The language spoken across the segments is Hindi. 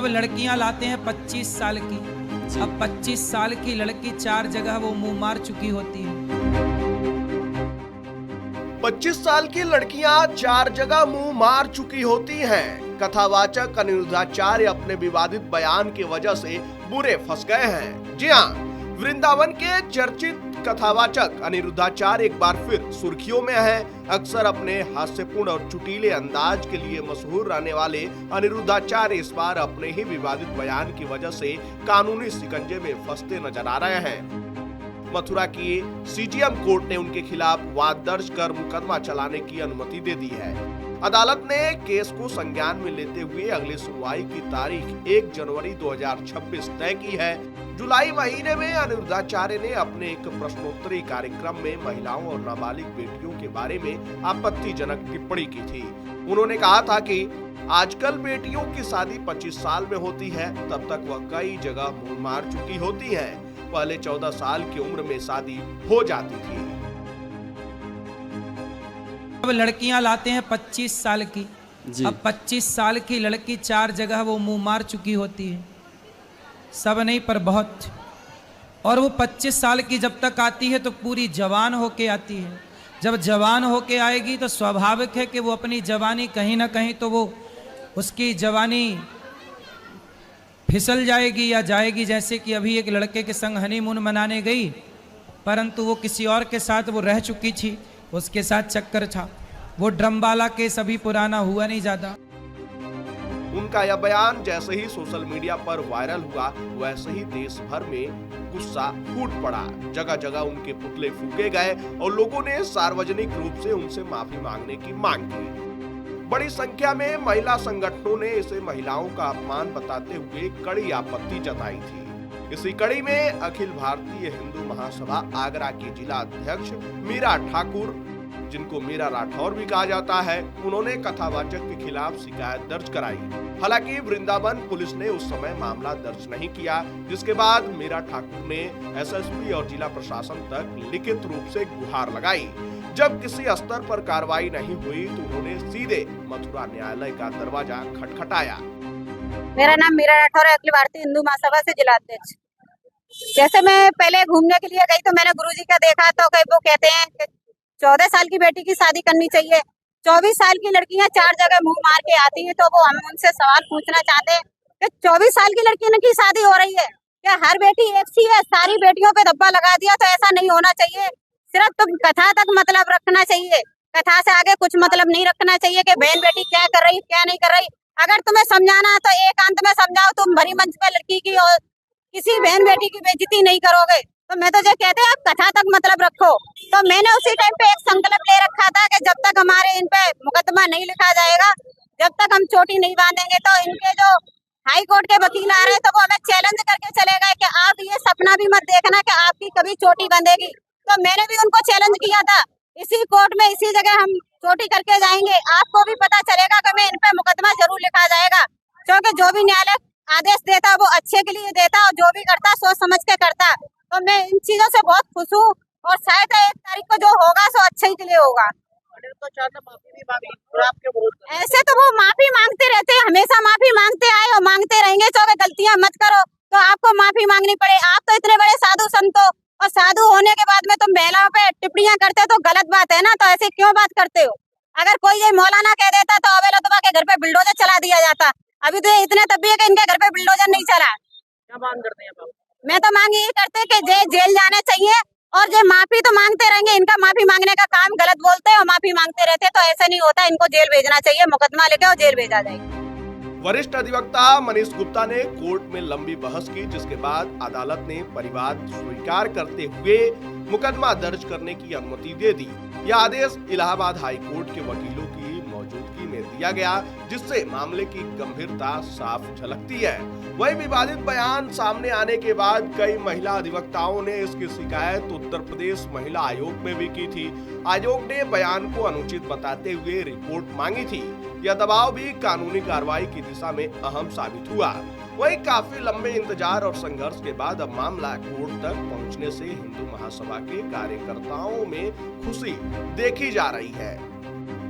लड़कियां लाते हैं 25 साल की। अब 25 साल की लड़की 4 जगह वो मुंह मार चुकी होती है। 25 साल की लड़कियां 4 जगह मुंह मार चुकी होती हैं। कथावाचक अनिरुद्धाचार्य अपने विवादित बयान की वजह से बुरे फंस गए हैं। जी हाँ, वृंदावन के चर्चित कथावाचक अनिरुद्धाचार्य एक बार फिर सुर्खियों में हैं। अक्सर अपने हास्यपूर्ण और चुटीले अंदाज के लिए मशहूर रहने वाले अनिरुद्धाचार्य इस बार अपने ही विवादित बयान की वजह से कानूनी शिकंजे में फंसते नजर आ रहे हैं। मथुरा की सीजीएम कोर्ट ने उनके खिलाफ वाद दर्ज कर मुकदमा चलाने की अनुमति दे दी है। अदालत ने केस को संज्ञान में लेते हुए अगली सुनवाई की तारीख 1 जनवरी 2026 तय की है। जुलाई महीने में अनिरुद्धाचार्य ने अपने एक प्रश्नोत्तरी कार्यक्रम में महिलाओं और नाबालिग बेटियों के बारे में आपत्तिजनक टिप्पणी की थी। उन्होंने कहा था कि आजकल बेटियों की शादी 25 साल में होती है, तब तक वह कई जगह मुंह मार चुकी होती है। पहले 14 साल की उम्र में शादी हो जाती थी। अब लड़कियां लाते हैं 25 साल की। अब 25 साल की लड़की 4 जगह वो मुंह मार चुकी होती है। सब नहीं पर बहुत। और वो 25 साल की जब तक आती है तो पूरी जवान होके आती है। जब जवान होके आएगी तो स्वाभाविक है कि वो अपनी जवानी कहीं ना कहीं तो वो उसकी जवानी फिसल जाएगी या जाएगी। जैसे कि अभी एक लड़के के संग हनीमून मनाने गई, परंतु वो किसी और के साथ वो रह चुकी थी, उसके साथ चक्कर था। वो ड्रमबाला केस अभी पुराना हुआ नहीं ज्यादा। उनका यह बयान जैसे ही सोशल मीडिया पर वायरल हुआ, वैसे ही देश भर में गुस्सा फूट पड़ा। जगह जगह उनके पुतले फूके गए और लोगों ने सार्वजनिक रूप से उनसे माफी मांगने की मांग की। बड़ी संख्या में महिला संगठनों ने इसे महिलाओं का अपमान बताते हुए कड़ी आपत्ति जताई थी। इसी कड़ी में अखिल भारतीय हिंदू महासभा आगरा की जिला अध्यक्ष मीरा ठाकुर, जिनको मीरा राठौर भी कहा जाता है, उन्होंने कथावाचक के खिलाफ शिकायत दर्ज कराई। हालांकि वृंदावन पुलिस ने उस समय मामला दर्ज नहीं किया, जिसके बाद मीरा ठाकुर ने एसएसपी और जिला प्रशासन तक लिखित रूप से गुहार लगाई। जब किसी स्तर पर कार्रवाई नहीं हुई तो उन्होंने सीधे मथुरा न्यायालय का दरवाजा खटखटाया। मेरा नाम मीरा राठौर है, अखिल भारतीय हिंदू महासभा से जिला अध्यक्ष। जैसे मैं पहले घूमने के लिए गई तो मैंने गुरुजी का देखा, तो कई वो कहते हैं कि 14 साल की बेटी की शादी करनी चाहिए। 24 साल की लड़कियां 4 जगह मुंह मार के आती हैं, तो वो हम उनसे सवाल पूछना चाहते हैं कि 24 साल की लड़कियों की शादी हो रही है, क्या हर बेटी एक सी है? सारी बेटियों पे धब्बा लगा दिया तो ऐसा नहीं होना चाहिए। सिर्फ तुम कथा तक मतलब रखना चाहिए, कथा से आगे कुछ मतलब नहीं रखना चाहिए कि बहन बेटी क्या कर रही क्या नहीं कर रही। अगर तुम्हें समझाना है तो एकांत में समझाओ, तुम भरी मंच पे लड़की की और किसी बहन बेटी की बेइज्जती नहीं करोगे। तो मैं तो जो कहते हैं आप कथा तक मतलब रखो। तो मैंने उसी टाइम पे एक संकल्प ले रखा था कि जब तक हमारे इन पे मुकदमा नहीं लिखा जाएगा, जब तक हम चोटी नहीं बांधेंगे, तो इनके जो हाई कोर्ट के वकील आ रहे हैं तो वो हमें चैलेंज करके चले गए कि आप ये सपना भी मत देखना कि आपकी कभी चोटी बंधेगी। तो मैंने भी उनको चैलेंज किया था, इसी कोर्ट में इसी जगह हम चोटी करके जाएंगे। आपको भी पता चलेगा कि मैं इन पे मुकदमा जरूर लिखा जाएगा, क्योंकि जो भी न्यायालय आदेश देता वो अच्छे के लिए देता और जो भी करता सोच समझ के करता। तो मैं इन चीजों से बहुत खुश हूँ और शायद 1 तारीख को जो होगा सो अच्छे के लिए होगा। ऐसे तो वो माफी मांगते रहते हैं, हमेशा माफी मांगते आए और मांगते रहेंगे। तो अगर गलतियां मत करो तो आपको माफी मांगनी पड़े। आप तो इतने बड़े साधु संत हो और साधु होने के बाद में तुम महिलाओं पे टिप्पणियां करते हो तो गलत बात है ना। तो ऐसे क्यों बात करते हो? अगर कोई ये मौलाना कह देता तो अवेला के घर पे बुलडोजर चला दिया जाता। अभी तो इतने तब भी है कि इनके घर पे बुलडोजर नहीं चला। क्या मांग करते हैं आप? मैं तो मांग ये करते कि जेल जाने चाहिए और जो माफी तो मांगते रहेंगे। इनका माफी मांगने का काम, गलत बोलते हैं और माफी मांगते रहते हैं, तो ऐसा नहीं होता। इनको जेल भेजना चाहिए, मुकदमा लेके और जेल भेजा जाएगा। वरिष्ठ अधिवक्ता मनीष गुप्ता ने कोर्ट में लंबी बहस की, जिसके बाद अदालत ने परिवाद स्वीकार करते हुए मुकदमा दर्ज करने की अनुमति दे दी। यह आदेश इलाहाबाद हाई कोर्ट के वकीलों की मौजूदगी में दिया गया, जिससे मामले की गंभीरता साफ झलकती है। वही विवादित बयान सामने आने के बाद कई महिला अधिवक्ताओं ने इसकी शिकायत उत्तर प्रदेश महिला आयोग में भी की थी। आयोग ने बयान को अनुचित बताते हुए रिपोर्ट मांगी थी। यह दबाव भी कानूनी कार्रवाई की दिशा में अहम साबित हुआ। वही काफी लंबे इंतजार और संघर्ष के बाद अब मामला कोर्ट तक पहुंचने से हिंदू महासभा के कार्यकर्ताओं में खुशी देखी जा रही है।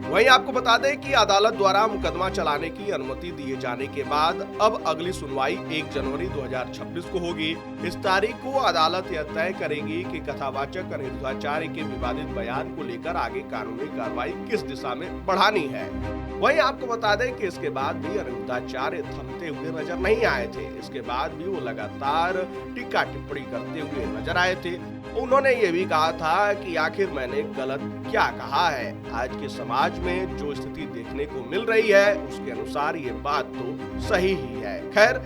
वहीं आपको बता दें कि अदालत द्वारा मुकदमा चलाने की अनुमति दिए जाने के बाद अब अगली सुनवाई 1 जनवरी 2026 को होगी। इस तारीख को अदालत यह तय करेगी कि कथावाचक अनिरुद्धाचार्य के विवादित बयान को लेकर आगे कानूनी कार्रवाई किस दिशा में बढ़ानी है। वहीं आपको बता दें कि इसके बाद भी अनिरुद्धाचार्य थमते हुए नजर नहीं आए थे। इसके बाद भी वो लगातार टीका टिप्पणी करते हुए नजर आए थे। उन्होंने ये भी कहा था कि आखिर मैंने गलत क्या कहा है। आज के समाज में जो स्थिति देखने को मिल रही है उसके अनुसार ये बात तो सही ही है। खैर,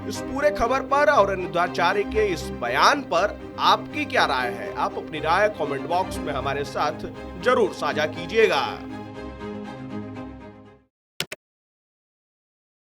इस पूरे खबर पर और अनिरुद्धाचार्य के इस बयान पर आपकी क्या राय है? आप अपनी राय कमेंट बॉक्स में हमारे साथ जरूर साझा कीजिएगा।